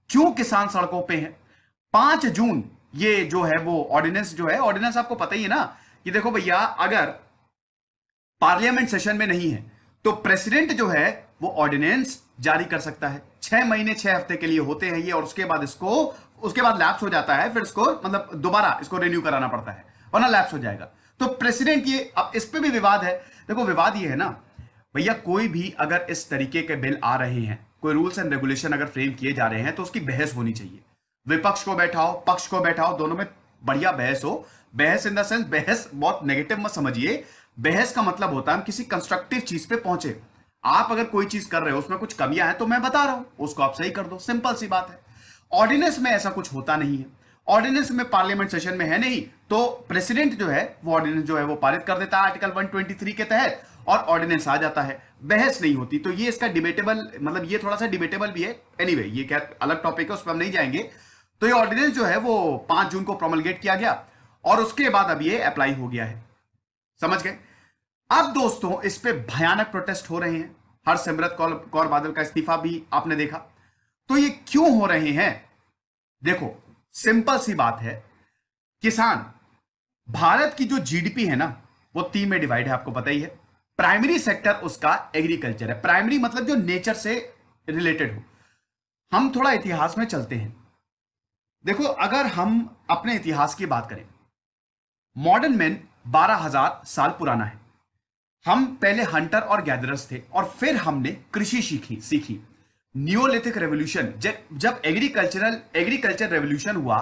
क्यों किसान सड़कों पे हैं? 5 जून ये जो है वो ऑर्डिनेंस जो है, ऑर्डिनेंस आपको पता ही है ना कि देखो भैया, अगर पार्लियामेंट सेशन में नहीं है तो प्रेसिडेंट जो है वो ऑर्डिनेंस जारी कर सकता है। 6 महीने 6 हफ्ते के लिए होते हैं ये, और उसके बाद इसको, उसके बाद लैप्स हो जाता है, फिर इसको मतलब दोबारा इसको रिन्यू कराना पड़ता है, वरना लैप्स हो जाएगा। तो प्रेसिडेंट ये, अब इस पे भी विवाद है। देखो विवाद ये है ना भैया, कोई भी अगर इस तरीके के बिल आ रहे हैं, कोई रूल्स एंड रेगुलेशन अगर फ्रेम किए जा रहे हैं, तो उसकी बहस होनी चाहिए। विपक्ष को बैठाओ, पक्ष को बैठाओ, दोनों में बढ़िया बहस हो। बहस इन द सेंस, बहस बहुत नेगेटिव मत समझिए। बहस का मतलब होता है हम किसी कंस्ट्रक्टिव चीज पे पहुंचे। आप अगर कोई चीज कर रहे हो, उसमें कुछ कमियां हैं, तो मैं बता रहा हूं, उसको आप सही कर दो, सिंपल सी बात है। ऑर्डिनेंस में ऐसा कुछ होता नहीं है। ऑर्डिनेंस में पार्लियामेंट सेशन में है नहीं, तो प्रेसिडेंट जो है वो ऑर्डिनेंस जो है वो पारित कर देता है आर्टिकल 123 के तहत, और ऑर्डिनेंस आ जाता है, बहस नहीं होती। तो ये इसका डिबेटेबल, मतलब ये थोड़ा सा डिबेटेबल भी है। एनीवे, ये क्या अलग टॉपिक है, उस पर हम नहीं जाएंगे। तो ये ऑर्डिनेंस जो है वो 5 जून को प्रोमलगेट किया गया, और उसके बाद अब ये अप्लाई हो गया है। समझ गए? अब दोस्तों इस पे भयानक प्रोटेस्ट हो रहे हैं। हरसिमरत कौर बादल का इस्तीफा भी आपने देखा। तो ये क्यों हो रहे हैं? देखो सिंपल सी बात है, किसान, भारत की जो जीडीपी है ना वो 3 में डिवाइड है, आपको पता ही है। प्राइमरी सेक्टर उसका एग्रीकल्चर है। प्राइमरी मतलब जो नेचर से रिलेटेड हो। हम थोड़ा इतिहास में चलते हैं। देखो अगर हम अपने इतिहास की बात करें, मॉडर्न मैन 12,000 साल पुराना है। हम पहले हंटर और गैदरर्स थे, और फिर हमने कृषि सीखी। नियोलिथिक रेवोल्यूशन, जब एग्रीकल्चर रेवोल्यूशन हुआ,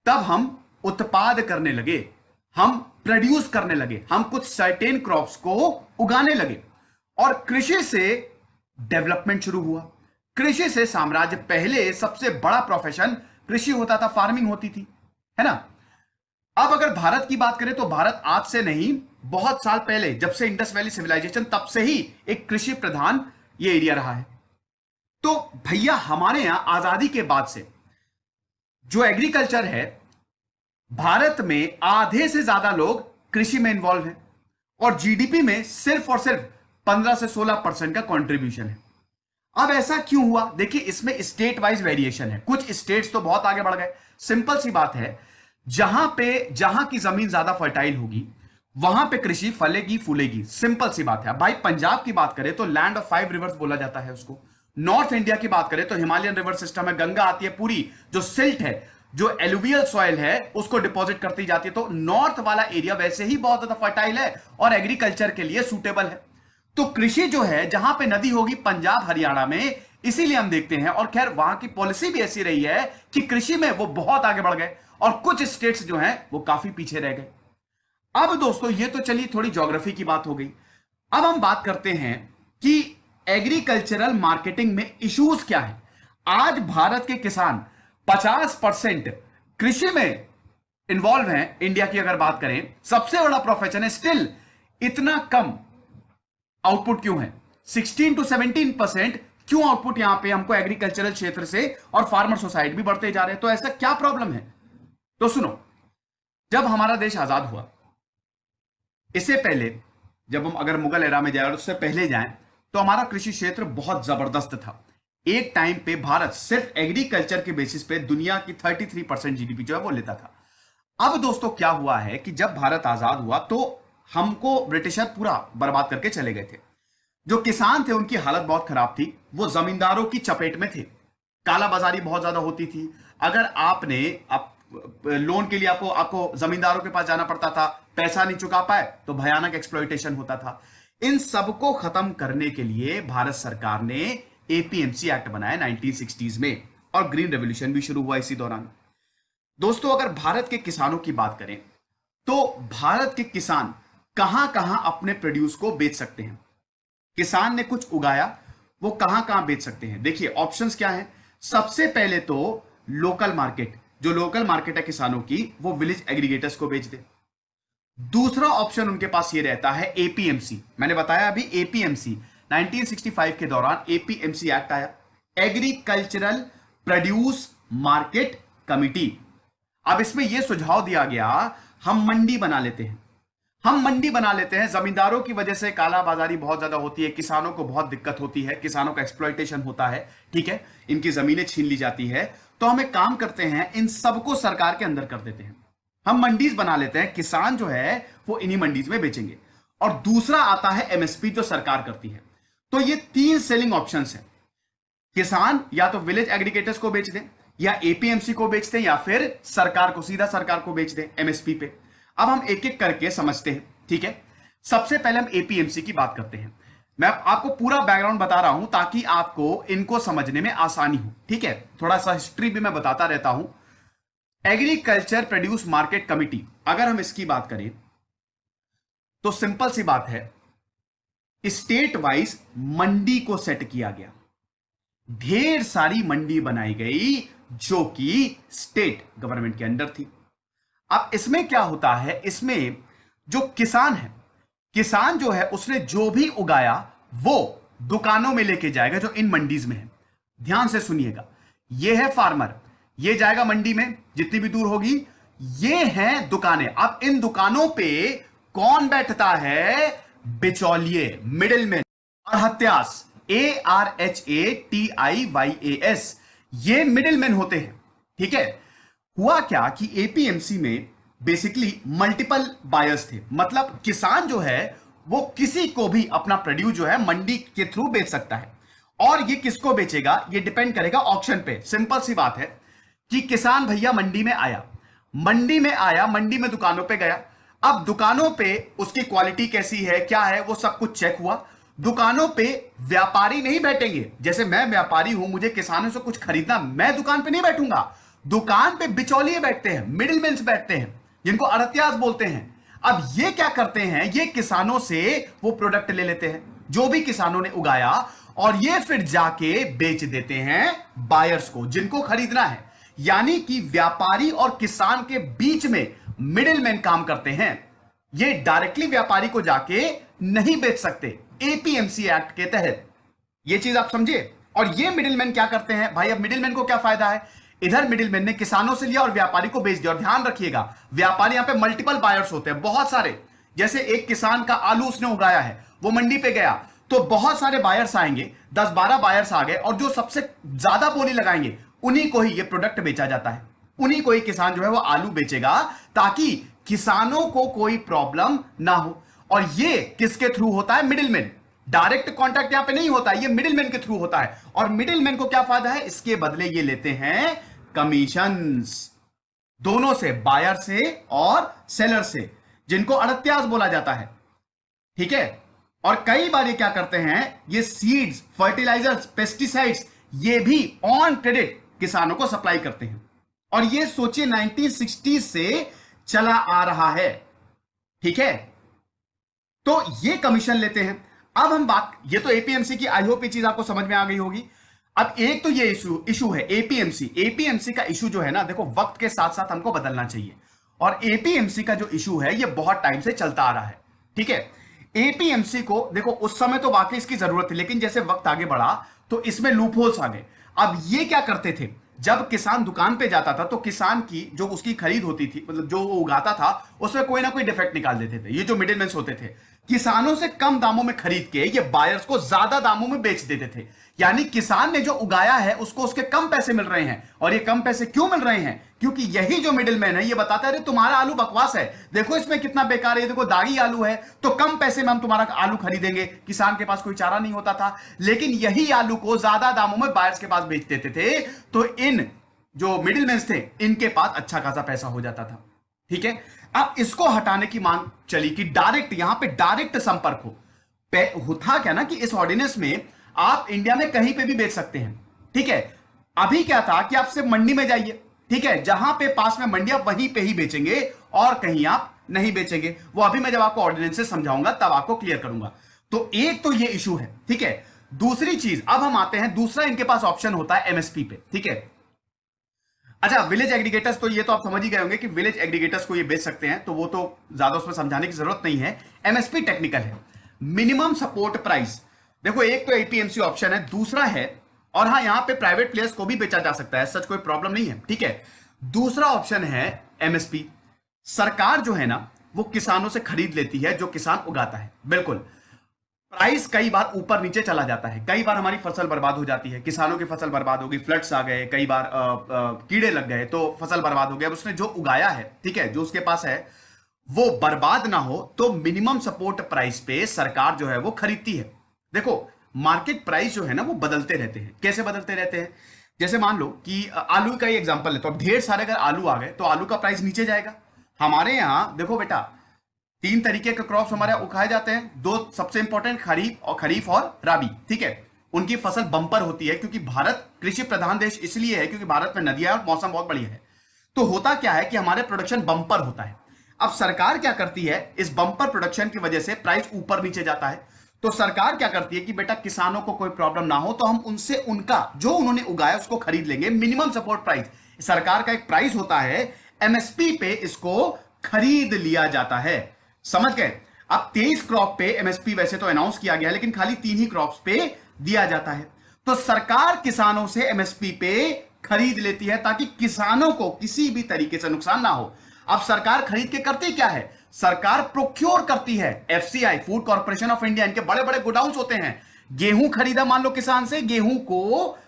तब हम उत्पाद करने लगे, हम प्रोड्यूस करने लगे, हम कुछ सर्टेन क्रॉप्स को उगाने लगे, और कृषि से डेवलपमेंट शुरू हुआ। कृषि से साम्राज्य, पहले सबसे बड़ा प्रोफेशन कृषि होता था, फार्मिंग होती थी, है ना। अब अगर भारत की बात करें तो भारत आज से नहीं, बहुत साल पहले, जब से इंडस वैली सिविलाइजेशन, तब से ही एक कृषि प्रधान ये एरिया रहा है। तो भैया हमारे यहां आजादी के बाद से जो एग्रीकल्चर है, भारत में आधे से ज्यादा लोग कृषि में इन्वॉल्व हैं, और जीडीपी में सिर्फ और सिर्फ 15 से 16% का कंट्रीब्यूशन है। अब ऐसा क्यों हुआ? देखिए इसमें स्टेट वाइज वेरिएशन है। कुछ स्टेट्स तो बहुत आगे बढ़ गए। सिंपल सी बात है, जहां की जमीन ज्यादा फर्टाइल होगी, वहां पे कृषि फलेगी फूलेगी। सिंपल सी बात है। भाई पंजाब की बात करें तो लैंड ऑफ 5 रिवर्स बोला जाता है उसको। नॉर्थ इंडिया की बात करें तो हिमालयन रिवर सिस्टम है, गंगा आती है पूरी, जो सिल्ट है, जो एलुवियल सॉइल है, उसको डिपॉजिट करती जाती है। तो नॉर्थ वाला एरिया वैसे ही बहुत ज्यादा फर्टाइल है और एग्रीकल्चर के लिए सूटेबल है। तो कृषि जो है, जहां पे नदी होगी पंजाब हरियाणा में, इसीलिए हम देखते हैं। और खैर वहां की पॉलिसी भी ऐसी रही है कि कृषि में वो बहुत आगे बढ़ गए, और कुछ स्टेट्स जो हैं वो काफी पीछे रह गए। अब दोस्तों ये तो चलिए थोड़ी ज्योग्राफी की बात हो गई। अब हम बात करते हैं कि एग्रीकल्चरल मार्केटिंग में इश्यूज क्या है। आज भारत के किसान 50% कृषि में इन्वॉल्व हैं। इंडिया की अगर बात करें, सबसे बड़ा प्रोफेशन है, स्टिल इतना कम आउटपुट क्यों है? 16 to 17% क्यों आउटपुट यहां पे हमको एग्रीकल्चरल क्षेत्र से, और फार्मर सोसाइटी भी बढ़ते जा रहे हैं। तो ऐसा क्या प्रॉब्लम है? तो सुनो, जब हमारा देश आजाद हुआ, इससे पहले, जब हम अगर मुगल एरा में जाए और उससे पहले जाएं, तो हमारा कृषि क्षेत्र बहुत जबरदस्त था। एक टाइम पे भारत सिर्फ एग्रीकल्चर के बेसिस पे दुनिया की 33% जीडीपी जो है वो लेता था। अब दोस्तों क्या हुआ है कि जब भारत आजाद हुआ तो हमको ब्रिटिशर पूरा बर्बाद करके चले गए थे। जो किसान थे उनकी हालत बहुत खराब थी, वो जमींदारों की चपेट में थे। काला बाजारी बहुत ज्यादा होती थी। अगर आपने लोन के लिए आपको आपको जमींदारों के पास जाना पड़ता था, पैसा नहीं चुका पाए तो भयानक एक्सप्लॉइटेशन होता था। इन सबको खत्म करने के लिए भारत सरकार ने एपीएमसी एक्ट बनाया 1960s में, और ग्रीन रेवोल्यूशन भी शुरू हुआ इसी दौरान। दोस्तों अगर भारत के किसानों की बात करें तो भारत के किसान कहां कहां अपने प्रोड्यूस को बेच सकते हैं। किसान ने कुछ उगाया, वो कहां कहां बेच सकते हैं? देखिए ऑप्शंस क्या हैं। सबसे पहले तो लोकल मार्केट, जो लोकल मार्केट है किसानों की, वो विलेज एग्रीगेटर्स को बेच दे। दूसरा ऑप्शन उनके पास ये रहता है एपीएमसी। मैंने बताया अभी एपीएमसी, 1965 के दौरान एपीएमसी एक्ट आया, एग्रीकल्चरल प्रोड्यूस मार्केट कमिटी। अब इसमें यह सुझाव दिया गया, हम मंडी बना लेते हैं, हम मंडी बना लेते हैं। जमींदारों की वजह से काला बाजारी बहुत ज्यादा होती है, किसानों को बहुत दिक्कत होती है, किसानों का एक्सप्लॉइटेशन होता है, ठीक है, इनकी जमीनें छीन ली जाती है। तो हम एक काम करते हैं, इन सबको सरकार के अंदर कर देते हैं, हम मंडीज बना लेते हैं, किसान जो है वो इन्हीं मंडीज में बेचेंगे। और दूसरा आता है एमएसपी जो सरकार करती है। तो ये 3 सेलिंग ऑप्शंस हैं। किसान या तो विलेज एग्रीगेटर्स को बेच दें, या एपीएमसी को बेच दें, या फिर सरकार को, सीधा सरकार को बेच दें एमएसपी पे। अब हम एक एक करके समझते हैं, ठीक है। सबसे पहले हम एपीएमसी की बात करते हैं। मैं आपको पूरा बैकग्राउंड बता रहा हूं ताकि आपको इनको समझने में आसानी हो, ठीक है। थोड़ा सा हिस्ट्री भी मैं बताता रहता हूं। एग्रीकल्चर प्रोड्यूस मार्केट कमिटी, अगर हम इसकी बात करें तो सिंपल सी बात है, स्टेट वाइज मंडी को सेट किया गया, ढेर सारी मंडी बनाई गई जो कि स्टेट गवर्नमेंट के अंडर थी। अब इसमें क्या होता है, इसमें जो किसान है, किसान जो है उसने जो भी उगाया वो दुकानों में लेके जाएगा जो इन मंडीज में है। ध्यान से सुनिएगा, ये है फार्मर, ये जाएगा मंडी में जितनी भी दूर होगी, ये हैं दुकानें। अब इन दुकानों पे कौन बैठता है? बिचौलिए, मिडिलमैन और हत्यास, ARHATIYAS, ये मिडिलमैन होते हैं, ठीक है। हुआ क्या कि एपीएमसी में बेसिकली मल्टीपल बायर्स थे, मतलब किसान जो है वो किसी को भी अपना प्रोड्यूस जो है मंडी के थ्रू बेच सकता है। और ये किसको बेचेगा, ये डिपेंड करेगा ऑक्शन पे। सिंपल सी बात है कि किसान भैया मंडी में आया, मंडी में दुकानों पे गया। अब दुकानों पे उसकी क्वालिटी कैसी है, क्या है, वो सब कुछ चेक हुआ। दुकानों पे व्यापारी नहीं बैठेंगे, जैसे मैं व्यापारी हूं, मुझे किसानों से कुछ खरीदना, मैं दुकान पे नहीं बैठूंगा। दुकान पे बिचौलिए बैठते हैं, मिडिलमैन्स बैठते हैं, जिनको अड़तियास बोलते हैं। अब ये क्या करते हैं, ये किसानों से वो प्रोडक्ट ले लेते हैं जो भी किसानों ने उगाया, और ये फिर जाके बेच देते हैं बायर्स को, जिनको खरीदना है। यानी कि व्यापारी और किसान के बीच में मिडिलमैन काम करते हैं। ये डायरेक्टली व्यापारी को जाके नहीं बेच सकते एपीएमसी एक्ट के तहत, ये चीज आप समझिए। और ये मिडिलमैन क्या करते हैं भाई, अब मिडिलमैन को क्या फायदा है, इधर मिडिलमैन ने किसानों से लिया और व्यापारी को बेच दिया। और ध्यान रखिएगा, व्यापारी यहां पे मल्टीपल बायर्स होते हैं, बहुत सारे। जैसे एक किसान का आलू उसने उगाया है, वो मंडी पे गया तो बहुत सारे बायर्स आएंगे, 10-12 बायर्स आ गए, और जो सबसे ज्यादा बोली लगाएंगे उन्हीं को ही ये प्रोडक्ट बेचा जाता है, उन्हीं को ही किसान जो है वो आलू बेचेगा, ताकि किसानों को कोई प्रॉब्लम ना हो। और ये किसके थ्रू होता है, मिडिलमैन। डायरेक्ट कॉन्टैक्ट यहां पे नहीं होता, ये मिडिलमैन के थ्रू होता है। और मिडिलमैन को क्या फायदा है, इसके बदले ये लेते हैं कमीशंस, दोनों से, बायर से और सेलर से, जिनको अड़त्यास बोला जाता है, ठीक है। और कई बार ये क्या करते हैं, ये सीड्स, फर्टिलाइजर्स, पेस्टिसाइड्स, ये भी ऑन क्रेडिट किसानों को सप्लाई करते हैं। और ये सोचिए 1960 से चला आ रहा है, ठीक है। तो ये कमीशन लेते हैं। अब हम बात, ये तो एपीएमसी की, आई होप ये चीज आपको समझ में आ गई होगी। अब एक तो ये इशू है एपीएमसी का इशू जो है ना, देखो वक्त के साथ साथ हमको बदलना चाहिए। और एपीएमसी का जो इशू है ये बहुत टाइम से चलता आ रहा है, ठीक है। एपीएमसी को देखो, उस समय तो वाकई इसकी जरूरत थी, लेकिन जैसे वक्त आगे बढ़ा तो इसमें लूपहोल्स आ गए। अब ये क्या करते थे, जब किसान दुकान पे जाता था तो किसान की जो उसकी खरीद होती थी, मतलब जो वो उगाता था, उसमें कोई ना कोई डिफेक्ट निकाल देते थे। ये जो मिडिलमैन होते थे, किसानों से कम दामों में खरीद के ये बायर्स को ज्यादा दामों में बेच देते थे। यानी किसान ने जो उगाया है उसको उसके कम पैसे मिल रहे हैं। और ये कम पैसे क्यों मिल रहे हैं, क्योंकि यही जो मिडिलमैन है ये बताता है, तुम्हारा आलू बकवास है, देखो इसमें कितना बेकार है, देखो दागी आलू है, तो कम पैसे में हम तुम्हारा आलू खरीदेंगे। किसान के पास कोई चारा नहीं होता था, लेकिन यही आलू को ज्यादा दामों में बायर्स के पास बेच देते थे। तो इन जो मिडिलमैन थे, इनके पास अच्छा खासा पैसा हो जाता था, ठीक है। अब इसको हटाने की मांग चली कि डायरेक्ट, यहां पे डायरेक्ट संपर्क हो। था क्या ना कि इस ऑर्डिनेंस में आप इंडिया में कहीं पे भी बेच सकते हैं, ठीक है। अभी क्या था कि आप सिर्फ मंडी में जाइए, ठीक है, जहां पे पास में मंडी आप वहीं पे ही बेचेंगे और कहीं आप नहीं बेचेंगे। वो अभी मैं जब आपको ऑर्डिनेंस से समझाऊंगा तब आपको क्लियर करूंगा। तो एक तो ये इशू है, ठीक है। दूसरी चीज, अब हम आते हैं, दूसरा इनके पास ऑप्शन होता है एमएसपी पे, ठीक है। अच्छा, विलेज एग्रीगेटर्स, तो ये तो आप समझ ही गए होंगे कि विलेज एग्रीगेटर्स को ये बेच सकते हैं, तो वो तो ज्यादा उसमें समझाने की जरूरत नहीं है। एमएसपी टेक्निकल है, मिनिमम सपोर्ट प्राइस। देखो, एक तो एपीएमसी ऑप्शन है, दूसरा है, और हाँ यहां पे प्राइवेट प्लेयर्स को भी बेचा जा सकता है, सच कोई प्रॉब्लम नहीं है, ठीक है। दूसरा ऑप्शन है एमएसपी। सरकार जो है ना वो किसानों से खरीद लेती है जो किसान उगाता है, बिल्कुल। प्राइस कई बार ऊपर नीचे चला जाता है, कई बार हमारी फसल बर्बाद हो जाती है, किसानों की फसल बर्बाद हो गई, फ्लड्स आ गए, कई बार कीड़े लग गए तो फसल बर्बाद हो गया। अब उसने जो उगाया है, ठीक है, जो उसके पास है वो बर्बाद ना हो, तो मिनिमम सपोर्ट प्राइस पे सरकार जो है वो खरीदती है। देखो, मार्केट प्राइस जो है ना वो बदलते रहते हैं। कैसे बदलते रहते हैं? जैसे मान लो कि आलू का ही एग्जांपल है, तो अब ढेर सारे अगर आलू आ गए तो आलू का प्राइस नीचे जाएगा। हमारे यहां देखो बेटा, तीन तरीके के क्रॉप्स हमारे उगाए जाते हैं, दो सबसे इंपॉर्टेंट, खरीफ और राबी, ठीक है। उनकी फसल बंपर होती है क्योंकि भारत कृषि प्रधान देश इसलिए है क्योंकि भारत में नदियां और मौसम बहुत बढ़िया है। तो होता क्या है कि हमारे प्रोडक्शन बंपर होता है। अब सरकार क्या करती है, इस बंपर प्रोडक्शन की वजह से प्राइस ऊपर नीचे जाता है। तो सरकार क्या करती है कि बेटा किसानों को कोई प्रॉब्लम ना हो तो हम उनसे उनका जो उन्होंने उगाया उसको खरीद लेंगे। मिनिमम सपोर्ट प्राइस सरकार का एक प्राइस होता है, एमएसपी पे इसको खरीद लिया जाता है। समझ गए? अब 23 क्रॉप पे एमएसपी वैसे तो अनाउंस किया गया है, लेकिन खाली 3 ही क्रॉप्स पे दिया जाता है। तो सरकार किसानों से एमएसपी पे खरीद लेती है ताकि किसानों को किसी भी तरीके से नुकसान ना हो। अब सरकार खरीद के करती क्या है? सरकार प्रोक्योर करती है। FCI, food corporation of India, इनके बड़े बड़े गोडाउन होते हैं। गेहूं खरीदा मान लो किसान से, गेहूं को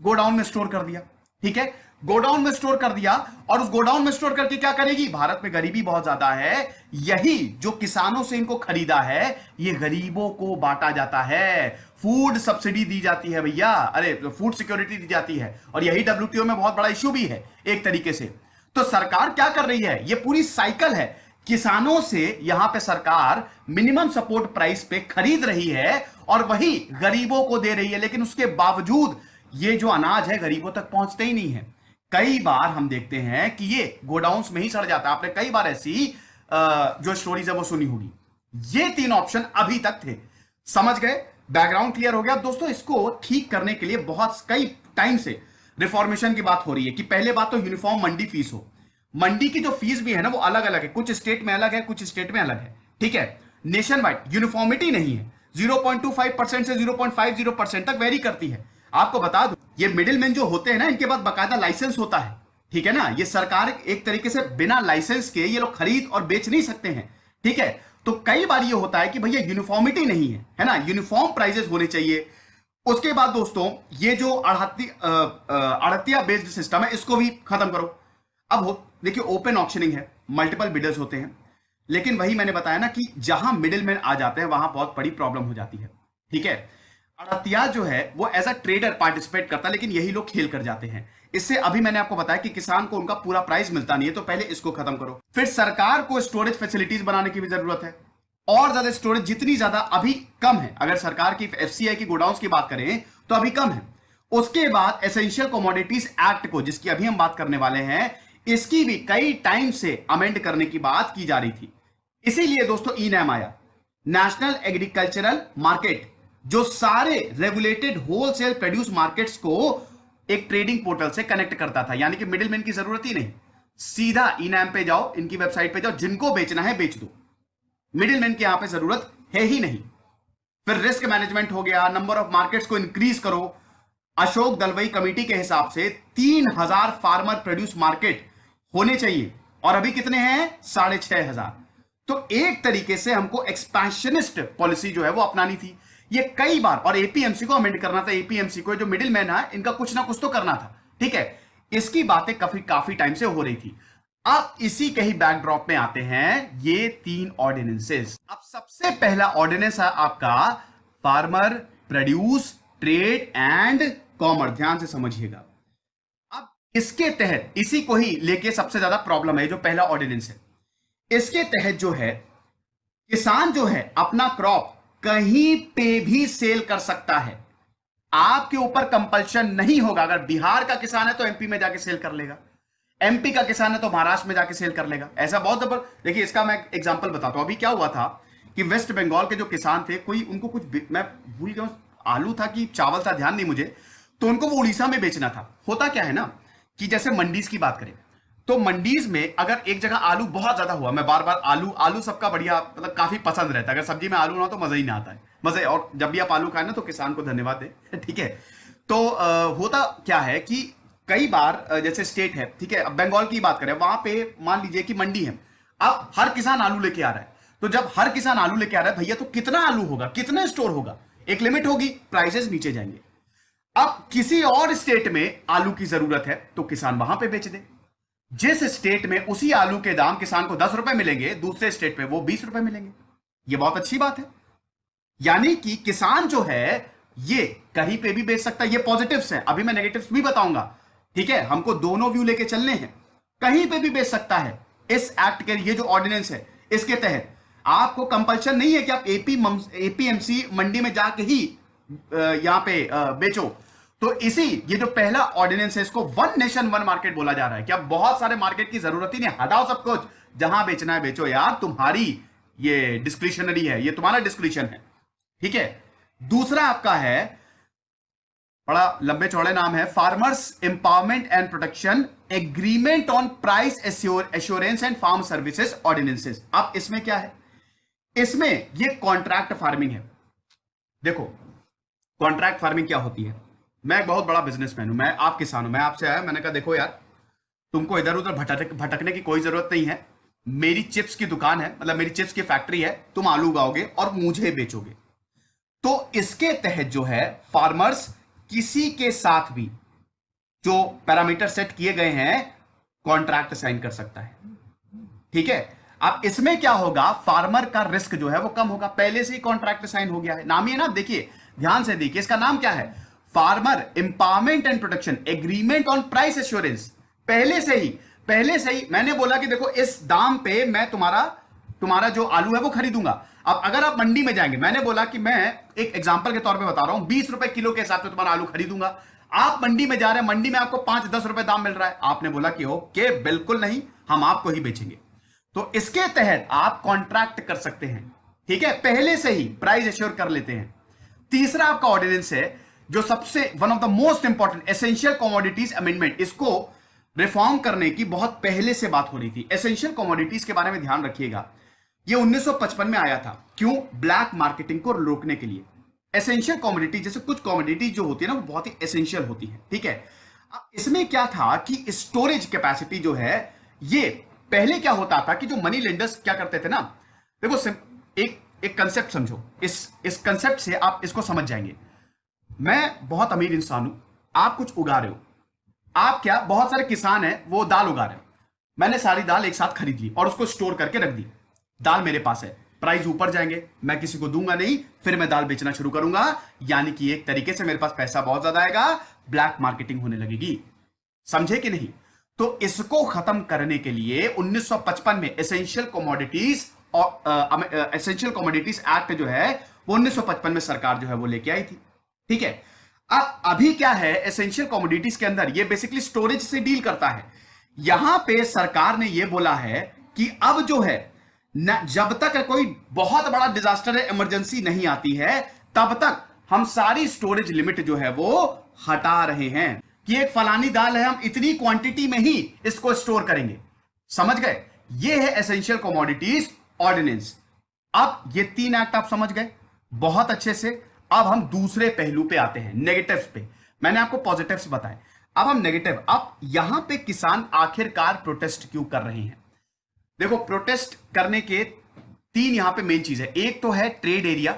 गोडाउन में स्टोर कर दिया, ठीक है, गोडाउन में स्टोर कर दिया। और उस गोडाउन में स्टोर करके क्या करेगी? भारत में गरीबी बहुत ज्यादा है, यही जो किसानों से इनको खरीदा है ये गरीबों को बांटा जाता है। फूड सब्सिडी दी जाती है भैया, अरे फूड सिक्योरिटी दी जाती है। और यही डब्ल्यूटीओ में बहुत बड़ा इश्यू भी है एक तरीके से। तो सरकार क्या कर रही है? ये पूरी साइकिल है, किसानों से यहां पे सरकार मिनिमम सपोर्ट प्राइस पे खरीद रही है और वही गरीबों को दे रही है। लेकिन उसके बावजूद ये जो अनाज है गरीबों तक पहुंचते ही नहीं है। कई बार हम देखते हैं कि ये गोडाउन्स में ही सड़ जाता है। आपने कई बार ऐसी जो स्टोरीज है वो सुनी होगी। ये 3 ऑप्शन अभी तक थे। समझ गए? बैकग्राउंड क्लियर हो गया? अब दोस्तों, इसको ठीक करने के लिए बहुत कई टाइम से रिफॉर्मेशन की बात हो रही है कि पहले बात तो यूनिफॉर्म मंडी फीस हो। मंडी की जो फीस भी है ना वो अलग अलग है, कुछ स्टेट में अलग है, कुछ स्टेट में अलग है, ठीक है। नेशन वाइड यूनिफॉर्मिटी नहीं है। 0.25% से 0.50% तक वेरी करती है। आपको बता दूं, ये मिडिलमैन जो होते हैं ना, इनके पास बकायदा लाइसेंस होता है, ठीक है ना। ये सरकार एक तरीके से बिना लाइसेंस के ये लोग खरीद और बेच नहीं सकते हैं, ठीक है। तो कई बार ये होता है कि भैया यूनिफॉर्मिटी नहीं है ना, यूनिफॉर्म प्राइजेस होने चाहिए। उसके बाद दोस्तों, ये जो अड़तिया बेस्ड सिस्टम है इसको भी खत्म करो। अब देखिए, ओपन ऑक्शनिंग है, मल्टीपल बिडर्स होते हैं, लेकिन वही मैंने बताया ना कि जहां मिडिलमैन आ जाते हैं वहां बहुत बड़ी प्रॉब्लम हो जाती है, ठीक है। अड़तिया जो है वो एज अ ट्रेडर पार्टिसिपेट करता है, लेकिन यही लोग खेल कर जाते हैं। इससे अभी मैंने आपको बताया कि किसान को उनका पूरा प्राइस मिलता नहीं है, तो पहले इसको खत्म करो। फिर सरकार को स्टोरेज फैसिलिटीज बनाने की भी जरूरत है, और ज्यादा स्टोरेज, जितनी ज्यादा अभी कम है। अगर सरकार की एफसीआई की गोडाउन्स की बात करें तो अभी कम है। उसके बाद एसेंशियल कमोडिटीज एक्ट को, जिसकी अभी हम बात करने वाले हैं, इसकी भी कई टाइम से अमेंड करने की बात की जा रही थी। इसीलिए दोस्तों ई नैम आया, नेशनल एग्रीकल्चरल मार्केट, जो सारे रेगुलेटेड होलसेल प्रोड्यूस मार्केट्स को एक ट्रेडिंग पोर्टल से कनेक्ट करता था। यानी कि मिडिलमैन की जरूरत ही नहीं, सीधा ई नैम पे जाओ, इनकी वेबसाइट पे जाओ, जिनको बेचना है बेच दो, मिडिलमैन की यहां पे जरूरत है ही नहीं। फिर रिस्क मैनेजमेंट हो गया, नंबर ऑफ मार्केट्स को इंक्रीज करो। अशोक दलवई कमेटी के हिसाब से 3000 फार्मर प्रोड्यूस मार्केट होने चाहिए, और अभी कितने हैं? 6500। तो एक तरीके से हमको एक्सपेंशनिस्ट पॉलिसी जो है वो अपनानी थी। ये कई बार, और एपीएमसी को अमेंड करना था। एपीएमसी को, जो मिडिलमैन है, इनका कुछ ना कुछ तो करना था, ठीक है। इसकी बातें काफी टाइम से हो रही थी। अब इसी के ही बैकड्रॉप में आते हैं ये 3 ऑर्डिनेंसेस। अब सबसे पहला ऑर्डिनेंस है आपका farmer produce trade and commerce. ध्यान से समझिएगा। अब इसके तहत, इसी को ही लेके सबसे ज्यादा प्रॉब्लम है, जो पहला ऑर्डिनेंस है, इसके तहत जो है किसान जो है अपना क्रॉप कहीं पे भी सेल कर सकता है। आपके ऊपर कंपल्शन नहीं होगा। अगर बिहार का किसान है तो एमपी में जाके सेल कर लेगा, एमपी का किसान है तो महाराष्ट्र में जाके सेल कर लेगा। ऐसा बहुत जबरदस्त। देखिए, इसका मैं एग्जांपल बताता हूं। अभी क्या हुआ था कि वेस्ट बंगाल के जो किसान थे, कोई उनको कुछ, मैं भूल गया, आलू था कि चावल था, ध्यान नहीं मुझे, तो उनको वो उड़ीसा में बेचना था। होता क्या है ना कि जैसे मंडीज की बात करें तो मंडीज में अगर एक जगह आलू बहुत ज्यादा हुआ, मैं बार बार आलू सबका बढ़िया, मतलब काफी पसंद रहता है। अगर सब्जी में आलू ना हो तो मजा ही ना आता है, मजे। और जब भी आप आलू खाए ना तो किसान को धन्यवाद दे, ठीक है। तो होता क्या है कि कई बार जैसे स्टेट है, ठीक है, अब बंगाल की बात करें, वहां पे मान लीजिए कि मंडी है, अब हर किसान आलू लेके आ रहा है, तो जब हर किसान आलू लेके आ रहा है भैया, तो कितना आलू होगा, कितना स्टोर होगा, एक लिमिट होगी, प्राइसेस नीचे जाएंगे। अब किसी और स्टेट में आलू की जरूरत है तो किसान वहां पे बेच दे। जिस स्टेट में उसी आलू के दाम किसान को 10 रुपए मिलेंगे, दूसरे स्टेट में वो 20 रुपए मिलेंगे। ये बहुत अच्छी बात है। यानी कि किसान जो है ये कहीं पे भी बेच सकता है। ये पॉजिटिव्स हैं, अभी मैं नेगेटिव्स भी बताऊंगा। ठीक है, हमको दोनों व्यू लेके चलने हैं। कहीं पे भी बेच सकता है। इस एक्ट के, ये जो ऑर्डिनेंस है इसके तहत आपको कंपल्शन नहीं है कि आप एपीएमसी मंडी में जाके ही यहां पे बेचो। तो इसी ये जो पहला ऑर्डिनेंस है इसको वन नेशन वन मार्केट बोला जा रहा है कि अब बहुत सारे मार्केट की जरूरत ही नहीं, हटाओ सब कुछ, जहां बेचना है बेचो यार, तुम्हारी ये डिस्क्रिशनरी है, ये तुम्हारा डिस्क्रिशन है। ठीक है, दूसरा आपका है, बड़ा लंबे चौड़े नाम है, farmers empowerment and protection agreement on price assurance and farm services ordinances. अब इसमें क्या है, इसमें ये कॉन्ट्रैक्ट फार्मिंग है। देखो कॉन्ट्रैक्ट फार्मिंग क्या होती है, मैं एक बहुत बड़ा बिजनेसमैन हूं, मैं आप किसान हूं, मैं आपसे आया, मैंने कहा देखो यार तुमको इधर उधर भटकने की कोई जरूरत नहीं है, मेरी चिप्स की दुकान है, मतलब मेरी चिप्स की फैक्ट्री है, तुम आलू उगाओगे और मुझे बेचोगे। तो इसके तहत जो है फार्मर्स किसी के साथ भी जो पैरामीटर सेट किए गए हैं कॉन्ट्रैक्ट साइन कर सकता है। ठीक है, अब इसमें क्या होगा, फार्मर का रिस्क जो है वो कम होगा, पहले से ही कॉन्ट्रैक्ट साइन हो गया है। नाम ही है ना, देखिए ध्यान से देखिए, इसका नाम क्या है, farmer empowerment and protection agreement on price assurance. पहले से ही मैंने बोला कि देखो इस दाम पे मैं तुम्हारा जो आलू है वो खरीदूंगा। अब अगर आप मंडी में जाएंगे, मैंने बोला कि मैं एक एग्जांपल के तौर पे बता रहा हूं, 20 रुपए किलो के हिसाब से तुम्हारा आलू खरीदूंगा। आप मंडी में जा रहे हैं, मंडी में आपको 5-10 रुपए दाम मिल रहा है, आपने बोला कि ओके बिल्कुल नहीं, हम आपको ही बेचेंगे। तो इसके तहत आप कॉन्ट्रैक्ट कर सकते हैं। ठीक है, पहले से ही प्राइस एश्योर कर लेते हैं। तीसरा आपका ऑर्डिनेंस है जो सबसे one of the most important, essential commodities amendment. इसको रिफॉर्म करने की बहुत पहले से बात हो रही थी। एसेंशियल कमोडिटीज के बारे में ध्यान रखिएगा, ये 1955 में आया था। क्यों? ब्लैक मार्केटिंग को रोकने के लिए। एसेंशियल कमोडिटी, जैसे कुछ कमोडिटी जो होती है ना वो बहुत ही एसेंशियल होती है। ठीक है, अब इसमें क्या था कि स्टोरेज कैपेसिटी जो है, ये पहले क्या होता था कि जो मनी लेंडर्स क्या करते थे ना, देखो एक कंसेप्ट समझो, इस कंसेप्ट से आप इसको समझ जाएंगे। मैं बहुत अमीर इंसान हूं, आप कुछ उगा रहे हो, आप क्या, बहुत सारे किसान हैं वो दाल उगा रहे हैं, मैंने सारी दाल एक साथ खरीद ली और उसको स्टोर करके रख दी। दाल मेरे पास है, प्राइस ऊपर जाएंगे, मैं किसी को दूंगा नहीं, फिर मैं दाल बेचना शुरू करूंगा, यानी कि एक तरीके से मेरे पास पैसा बहुत ज्यादा आएगा, ब्लैक मार्केटिंग होने लगेगी। समझे कि नहीं? तो इसको खत्म करने के लिए 1955 में एसेंशियल कमोडिटीज और एसेंशियल कमोडिटीज एक्ट जो है वो 1955 में सरकार जो है वो लेके आई थी। ठीक है, अब अभी क्या है, एसेंशियल कमोडिटीज के अंदर ये बेसिकली स्टोरेज से डील करता है। यहां पे सरकार ने ये बोला है कि अब जो है न, जब तक कोई बहुत बड़ा डिजास्टर है, इमरजेंसी नहीं आती है, तब तक हम सारी स्टोरेज लिमिट जो है वो हटा रहे हैं कि एक फलानी दाल है, हम इतनी क्वांटिटी में ही इसको स्टोर करेंगे। समझ गए? ये है एसेंशियल कमोडिटीज ऑर्डिनेंस। अब ये 3 एक्ट आप समझ गए बहुत अच्छे से। अब हम दूसरे पहलू पे आते हैं, नेगेटिव्स पे। मैंने आपको पॉजिटिव्स बताए, अब हम नेगेटिव। अब यहां पे किसान आखिरकार प्रोटेस्ट क्यों कर रहे हैं? देखो, प्रोटेस्ट करने के 3 यहां पे मेन चीज है। एक तो है ट्रेड एरिया,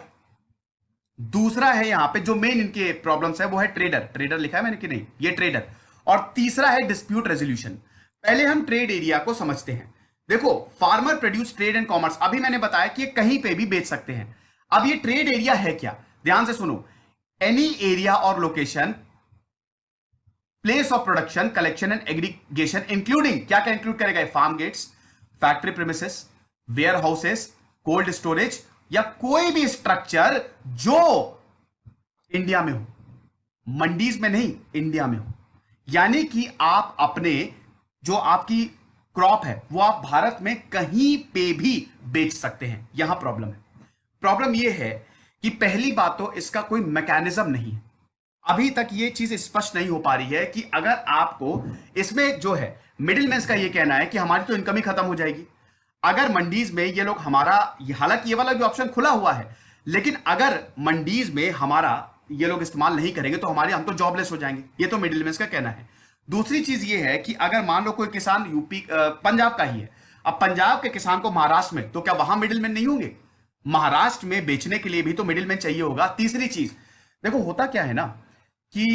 दूसरा है यहां पे जो मेन इनके प्रॉब्लम्स है वो है ट्रेडर लिखा है मैंने कि नहीं, ये ट्रेडर, और तीसरा है डिस्प्यूट रेजोल्यूशन। पहले हम ट्रेड एरिया को समझते हैं। देखो, farmer produce trade and commerce, अभी मैंने बताया कि कहीं पे भी बेच सकते हैं। अब ये ट्रेड एरिया है क्या, ध्यान से सुनो, एनी एरिया और location, place of production, collection and aggregation, including, क्या क्या इंक्लूड करेगा, farm gates, factory premises, warehouses, cold storage, या कोई भी स्ट्रक्चर जो इंडिया में हो, मंडीज में नहीं, इंडिया में हो। यानी कि आप अपने जो आपकी क्रॉप है वो आप भारत में कहीं पे भी बेच सकते हैं। यहां प्रॉब्लम है। प्रॉब्लम यह है कि पहली बात तो इसका कोई मैकेनिज्म नहीं है, अभी तक ये चीज स्पष्ट नहीं हो पा रही है कि अगर आपको इसमें जो है मिडिलमैन का ये कहना है कि हमारी तो इनकम ही खत्म हो जाएगी अगर मंडीज में ये लोग हमारा, हालांकि ये वाला भी ऑप्शन खुला हुआ है, लेकिन अगर मंडीज में हमारा ये लोग इस्तेमाल नहीं करेंगे तो हम तो जॉबलेस हो जाएंगे। ये तो मिडिलमैन का कहना है। दूसरी चीज ये है कि अगर मान लो कोई किसान यूपी पंजाब का ही है, अब पंजाब के किसान को महाराष्ट्र में, तो क्या वहां मिडिलमैन नहीं होंगे? महाराष्ट्र में बेचने के लिए भी तो मिडिलमैन चाहिए होगा। तीसरी चीज देखो, होता क्या है ना कि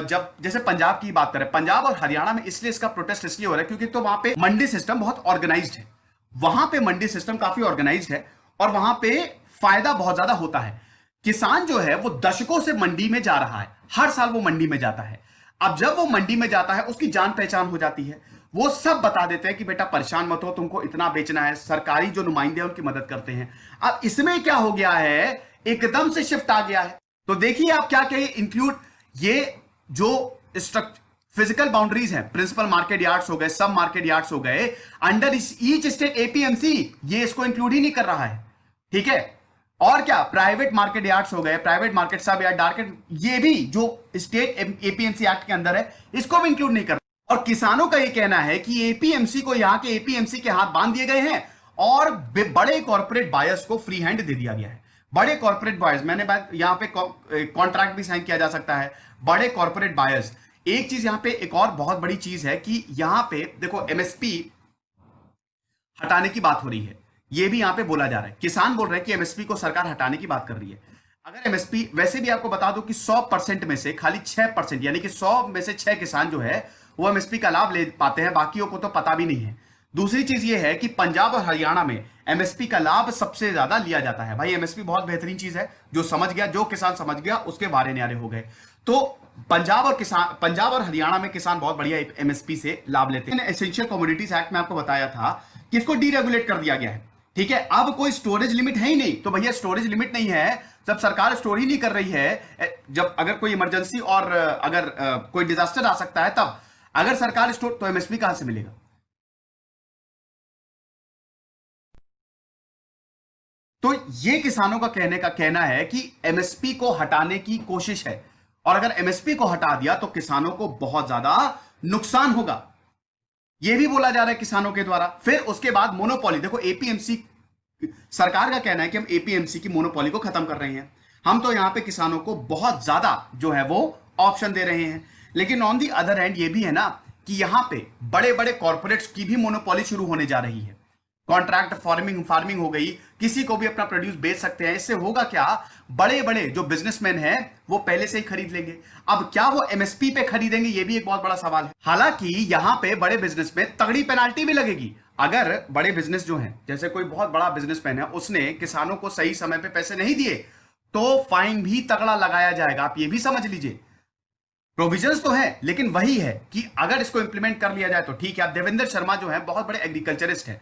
जब जैसे पंजाब की बात करें, पंजाब और हरियाणा में इसलिए इसका प्रोटेस्ट इसलिए हो रहा है क्योंकि तो वहां पे मंडी सिस्टम बहुत ऑर्गेनाइज्ड है, वहां पे मंडी सिस्टम काफी ऑर्गेनाइज्ड है और वहां पे फायदा बहुत ज्यादा होता है। किसान जो है वो दशकों से मंडी में जा रहा है, हर साल वो मंडी में जाता है। अब जब वो मंडी में जाता है उसकी जान पहचान हो जाती है, वो सब बता देते हैं कि बेटा परेशान मत हो, तुमको इतना बेचना है, सरकारी जो नुमाइंदे हैं उनकी मदद करते हैं। अब इसमें क्या हो गया है, एकदम से शिफ्ट आ गया है। तो देखिए आप क्या कहे, इंक्लूड ये जो फिजिकल बाउंड्रीज हैं, प्रिंसिपल मार्केट यार्ड्स हो गए, सब मार्केट यार्ड्स हो गए, अंडर ईच स्टेट एपीएमसी, ये इसको इंक्लूड ही नहीं कर रहा है। ठीक है, और क्या प्राइवेट मार्केट यार्ड्स हो गए, प्राइवेट मार्केट सब यार्ड, डार्केट, ये भी जो स्टेट एपीएमसी एक्ट के अंदर है इसको भी इंक्लूड नहीं कर रहा। और किसानों का ये कहना है कि एपीएमसी को, यहां के एपीएमसी के हाथ बांध दिए गए हैं और बड़े कॉर्पोरेट बायर्स को फ्री हैंड दे दिया गया है। बड़े कॉर्पोरेट बायर्स, मैंने बात यहां पे कॉन्ट्रैक्ट भी साइन किया जा सकता है, बड़े कॉर्पोरेट बायर्स। एक चीज यहां पे, एक और बहुत बड़ी चीज है कि यहां पे देखो एमएसपी हटाने की बात हो रही है, ये भी यहां पे बोला जा रहा है। किसान बोल रहे हैं कि एमएसपी को सरकार हटाने की बात कर रही है। अगर एमएसपी, वैसे भी आपको बता दो कि 100% में से खाली 6%, यानी कि 100 में से 6 किसान जो है वो एमएसपी का लाभ ले पाते हैं, बाकियों को तो पता भी नहीं है। दूसरी चीज ये है कि पंजाब और हरियाणा में एमएसपी का लाभ सबसे ज्यादा लिया जाता है। भाई एमएसपी बहुत बेहतरीन चीज है, जो समझ गया, जो किसान समझ गया उसके बारे न्यारे हो गए। तो पंजाब और हरियाणा में किसान बहुत बढ़िया एमएसपी से लाभ लेते हैं। एसेंशियल कमोडिटीज एक्ट में आपको बताया था कि इसको डीरेगुलेट कर दिया गया है। ठीक है, अब कोई स्टोरेज लिमिट है ही नहीं, तो भैया स्टोरेज लिमिट नहीं है, जब सरकार स्टोर ही नहीं कर रही है, जब अगर कोई इमरजेंसी और अगर कोई डिजास्टर आ सकता है तब अगर सरकार स्टोर, तो एमएसपी कहां से मिलेगा? तो ये किसानों का कहना है कि एमएसपी को हटाने की कोशिश है, और अगर एमएसपी को हटा दिया तो किसानों को बहुत ज्यादा नुकसान होगा, यह भी बोला जा रहा है किसानों के द्वारा। फिर उसके बाद मोनोपोली, देखो एपीएमसी, सरकार का कहना है कि हम एपीएमसी की मोनोपोली को खत्म कर रहे हैं, हम तो यहां पे किसानों को बहुत ज्यादा जो है वो ऑप्शन दे रहे हैं। लेकिन ऑन दी अदर हैंड ये भी है ना कि यहां पे बड़े बड़े कॉर्पोरेट्स की भी मोनोपोली शुरू होने जा रही है। कॉन्ट्रैक्ट फार्मिंग हो गई, किसी को भी अपना प्रोड्यूस बेच सकते हैं। इससे होगा क्या, बड़े बड़े जो बिजनेसमैन हैं वो पहले से ही खरीद लेंगे। अब क्या वो एमएसपी पे खरीदेंगे, ये भी एक बहुत बड़ा सवाल है। हालांकि यहां पे बड़े बिजनेस में तगड़ी पेनाल्टी भी लगेगी। अगर बड़े बिजनेस जो हैं, जैसे कोई बहुत बड़ा बिजनेसमैन है, उसने किसानों को सही समय पे पैसे नहीं दिए तो फाइन भी तगड़ा लगाया जाएगा, आप ये भी समझ लीजिए। प्रोविजंस तो है, लेकिन वही है कि अगर इसको इंप्लीमेंट कर लिया जाए तो ठीक है। आप देवेंद्र शर्मा जो है बहुत बड़े एग्रीकल्चरिस्ट हैं,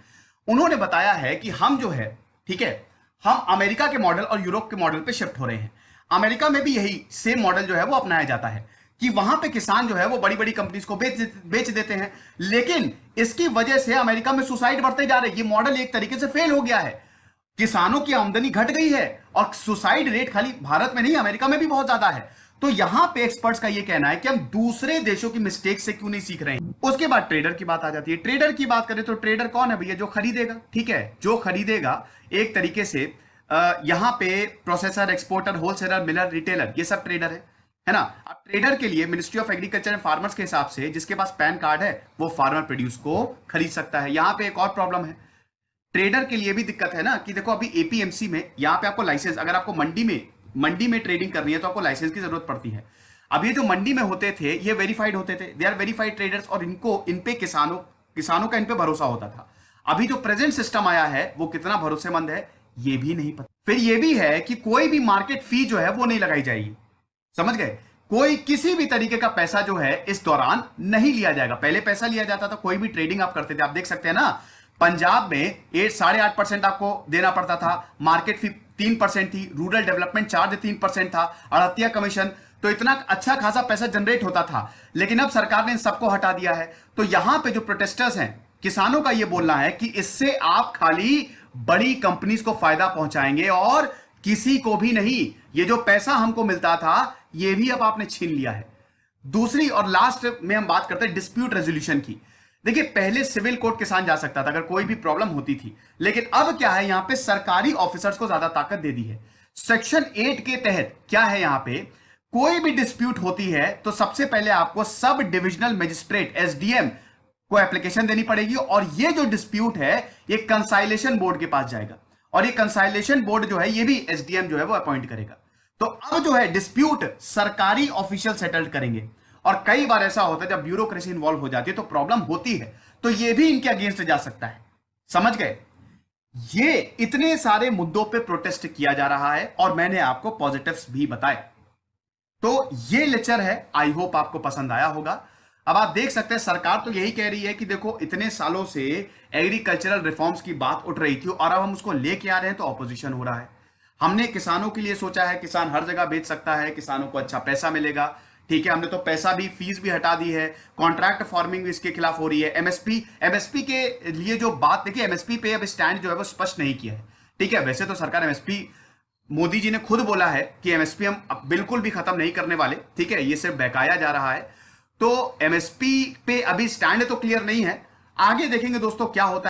उन्होंने बताया है कि हम जो है, ठीक है, हम अमेरिका के मॉडल और यूरोप के मॉडल पे शिफ्ट हो रहे हैं। अमेरिका में भी यही सेम मॉडल जो है वो अपनाया जाता है कि वहां पे किसान जो है वो बड़ी बड़ी कंपनीज को बेच देते हैं, लेकिन इसकी वजह से अमेरिका में सुसाइड बढ़ते जा रहे हैं। ये मॉडल एक तरीके से फेल हो गया है, किसानों की आमदनी घट गई है और सुसाइड रेट खाली भारत में नहीं, अमेरिका में भी बहुत ज्यादा है। तो यहां पे एक्सपर्ट्स का यह कहना है कि हम दूसरे देशों की मिस्टेक से क्यों नहीं सीख रहे हैं। उसके बाद ट्रेडर की बात आ जाती है। ट्रेडर की बात करें तो ट्रेडर कौन है भैया? जो खरीदेगा, ठीक है, जो खरीदेगा। एक तरीके से यहां पे processor, exporter, wholesaler, Miller, retailer, ये सब ट्रेडर है ना। अब ट्रेडर के लिए ministry of agriculture and farmers के हिसाब से जिसके पास पैन कार्ड है वो फार्मर प्रोड्यूस को खरीद सकता है। यहां पे एक और प्रॉब्लम है, ट्रेडर के लिए भी दिक्कत है ना कि देखो अभी एपीएमसी में यहां पे आपको लाइसेंस, अगर आपको मंडी में ट्रेडिंग करनी है तो आपको लाइसेंस की जरूरत पड़ती है। अब ये जो मंडी में होते थे ये वेरीफाइड होते थे, दे आर वेरीफाइड ट्रेडर्स, और इन पे किसानों का इन पे भरोसा होता था। अभी जो प्रेजेंट सिस्टम आया है वो कितना भरोसेमंद है ये भी नहीं पता। फिर ये भी है कि कोई भी मार्केट फी जो है वो नहीं लगाई जाएगी, समझ गए? कोई किसी भी तरीके का पैसा जो है इस दौरान नहीं लिया जाएगा। पहले पैसा लिया जाता था, कोई भी ट्रेडिंग आप करते थे, आप देख सकते हैं ना, पंजाब में 8.5% आपको देना पड़ता था, मार्केट फी 3% थी, रूरल डेवलपमेंट चार्ज 3% था, अड़तिया कमीशन, तो इतना अच्छा खासा पैसा जनरेट होता था। लेकिन अब सरकार ने इन सबको हटा दिया है। तो यहां पे जो प्रोटेस्टर्स हैं, किसानों का यह बोलना है कि इससे आप खाली बड़ी कंपनीज को फायदा पहुंचाएंगे और किसी को भी नहीं। ये जो पैसा हमको मिलता था ये भी अब आपने छीन लिया है। दूसरी और लास्ट में हम बात करते हैं डिस्प्यूट रेजोल्यूशन की। देखिए पहले सिविल कोर्ट किसान जा सकता था अगर कोई भी प्रॉब्लम होती थी, लेकिन अब क्या है, यहां पे सरकारी ऑफिसर्स को ज्यादा ताकत दे दी है। सेक्शन 8 के तहत क्या है, यहां पे कोई भी डिस्प्यूट होती है तो सबसे पहले आपको सब डिविजनल मजिस्ट्रेट एसडीएम को एप्लीकेशन देनी पड़ेगी और ये जो डिस्प्यूट है ये कंसाइलेशन बोर्ड के पास जाएगा और ये कंसाइलेशन बोर्ड जो है ये भी एसडीएम जो है वो अपॉइंट करेगा। तो अब जो है डिस्प्यूट सरकारी ऑफिशियल सेटल्ड करेंगे और कई बार ऐसा होता है जब ब्यूरोक्रेसी इन्वॉल्व हो जाती है तो प्रॉब्लम होती है, तो ये भी इनके अगेंस्ट जा सकता है। समझ गए? ये इतने सारे मुद्दों पे प्रोटेस्ट किया जा रहा है और मैंने आपको पॉजिटिव्स भी बताए। तो ये लेक्चर है, आई होप आपको पसंद आया होगा। अब आप देख सकते हैं सरकार तो यही कह रही है कि देखो इतने सालों से एग्रीकल्चरल रिफॉर्म्स की बात उठ रही थी और अब हम उसको लेके आ रहे हैं तो ऑपोजिशन हो रहा है। हमने किसानों के लिए सोचा है, किसान हर जगह बेच सकता है, किसानों को अच्छा पैसा मिलेगा, ठीक है, हमने तो पैसा भी, फीस भी हटा दी है, कॉन्ट्रैक्ट फार्मिंग भी इसके खिलाफ हो रही है, एमएसपी के लिए जो बात, देखिए एमएसपी पे अब स्टैंड जो है वो स्पष्ट नहीं किया है, ठीक है। वैसे तो सरकार एमएसपी, मोदी जी ने खुद बोला है कि एमएसपी हम अब बिल्कुल भी खत्म नहीं करने वाले, ठीक है, ये सिर्फ बहकाया जा रहा है। तो एमएसपी पे अभी स्टैंड तो क्लियर नहीं है, आगे देखेंगे दोस्तों क्या होता है।